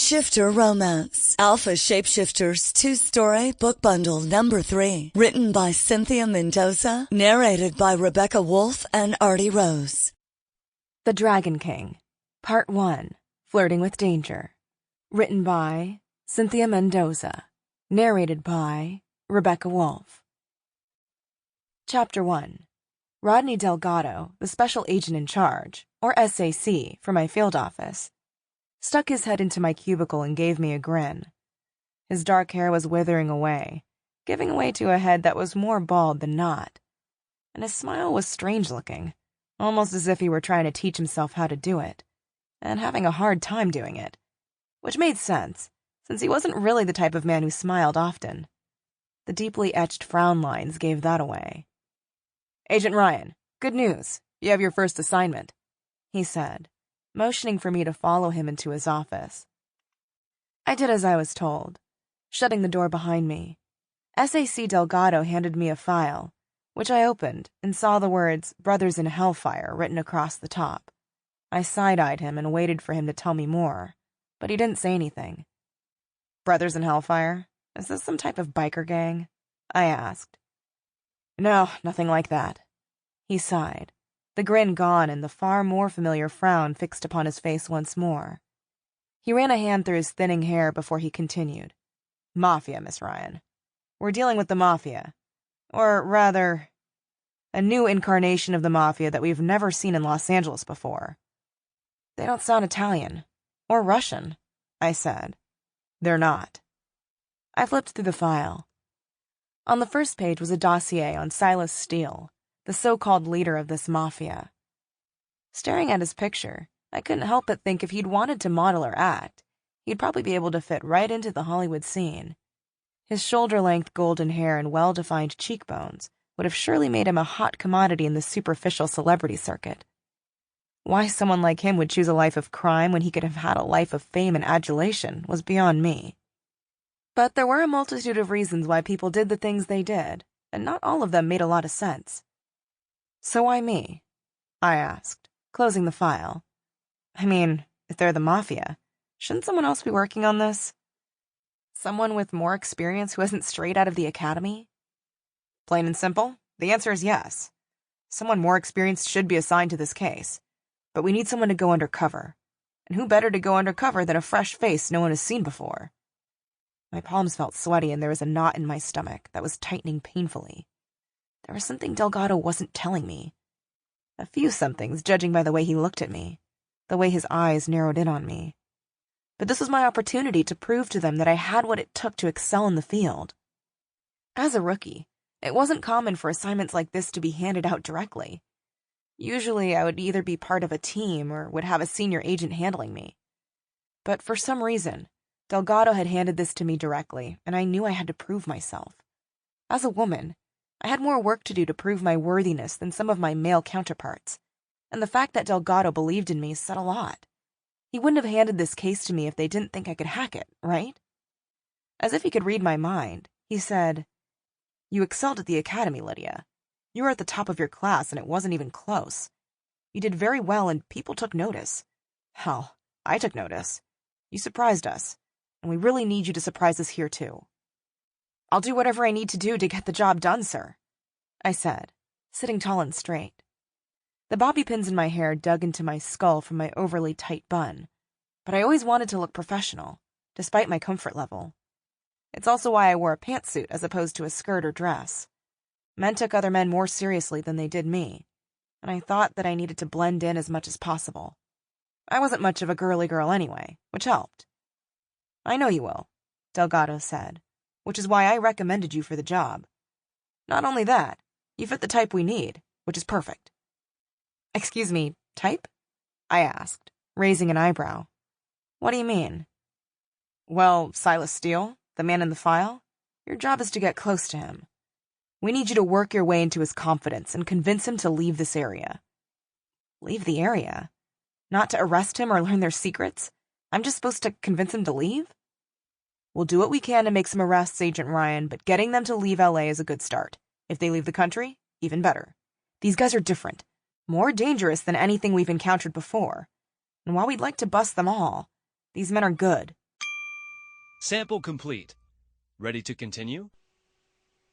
Shapeshifter Romance. Alpha Shapeshifters 2-story book bundle number 3. Written by Cynthia Mendoza. Narrated by Rebecca Wolf and Artie Rose. The Dragon King. Part 1. Flirting with Danger. Written by Cynthia Mendoza. Narrated by Rebecca Wolf. Chapter 1. Rodney Delgado, the special agent in charge, or SAC, for my field office, stuck his head into my cubicle and gave me a grin. His dark hair was withering away, giving way to a head that was more bald than not. And his smile was strange-looking, almost as if he were trying to teach himself how to do it, and having a hard time doing it, which made sense, since he wasn't really the type of man who smiled often. The deeply etched frown lines gave that away. "Agent Ryan, good news. You have your first assignment," he said, motioning for me to follow him into his office. I did as I was told, shutting the door behind me. SAC Delgado handed me a file, which I opened and saw the words "Brothers in Hellfire" written across the top. I side-eyed him and waited for him to tell me more, but he didn't say anything. "Brothers in Hellfire? Is this some type of biker gang?" I asked. "No, nothing like that," he sighed, the grin gone and the far more familiar frown fixed upon his face once more. He ran a hand through his thinning hair before he continued. "Mafia, Miss Ryan. We're dealing with the Mafia. Or, rather, a new incarnation of the Mafia that we've never seen in Los Angeles before." "They don't sound Italian. Or Russian," I said. "They're not." I flipped through the file. On the first page was a dossier on Silas Steele, the so-called leader of this mafia. Staring at his picture, I couldn't help but think if he'd wanted to model or act, he'd probably be able to fit right into the Hollywood scene. His shoulder-length golden hair and well-defined cheekbones would have surely made him a hot commodity in the superficial celebrity circuit. Why someone like him would choose a life of crime when he could have had a life of fame and adulation was beyond me. But there were a multitude of reasons why people did the things they did, and not all of them made a lot of sense. "So why me?" I asked, closing the file. I mean, if they're the Mafia, shouldn't someone else be working on this? Someone with more experience who isn't straight out of the academy? Plain and simple, the answer is yes. Someone more experienced should be assigned to this case, but we need someone to go undercover. And who better to go undercover than a fresh face no one has seen before? My palms felt sweaty and there was a knot in my stomach that was tightening painfully. There was something Delgado wasn't telling me. A few somethings, judging by the way he looked at me, the way his eyes narrowed in on me. But this was my opportunity to prove to them that I had what it took to excel in the field. As a rookie, it wasn't common for assignments like this to be handed out directly. Usually I would either be part of a team or would have a senior agent handling me. But for some reason, Delgado had handed this to me directly, and I knew I had to prove myself. As a woman, I had more work to do to prove my worthiness than some of my male counterparts, and the fact that Delgado believed in me said a lot. He wouldn't have handed this case to me if they didn't think I could hack it, right? As if he could read my mind, he said, "You excelled at the academy, Lydia. You were at the top of your class, and it wasn't even close. You did very well, and people took notice. Hell, I took notice. You surprised us. And we really need you to surprise us here, too." "I'll do whatever I need to do to get the job done, sir," I said, sitting tall and straight. The bobby pins in my hair dug into my skull from my overly tight bun, but I always wanted to look professional, despite my comfort level. It's also why I wore a pantsuit as opposed to a skirt or dress. Men took other men more seriously than they did me, and I thought that I needed to blend in as much as possible. I wasn't much of a girly girl anyway, which helped. "I know you will," Delgado said, "which is why I recommended you for the job. Not only that, you fit the type we need, which is perfect." "Excuse me, type?" I asked, raising an eyebrow. "What do you mean?" "Well, Silas Steele, the man in the file, your job is to get close to him. We need you to work your way into his confidence and convince him to leave this area." "Leave the area? Not to arrest him or learn their secrets? I'm just supposed to convince him to leave?" "We'll do what we can to make some arrests, Agent Ryan, but getting them to leave LA is a good start. If they leave the country, even better. These guys are different, more dangerous than anything we've encountered before. And while we'd like to bust them all, these men are good, Sample complete. Ready to continue?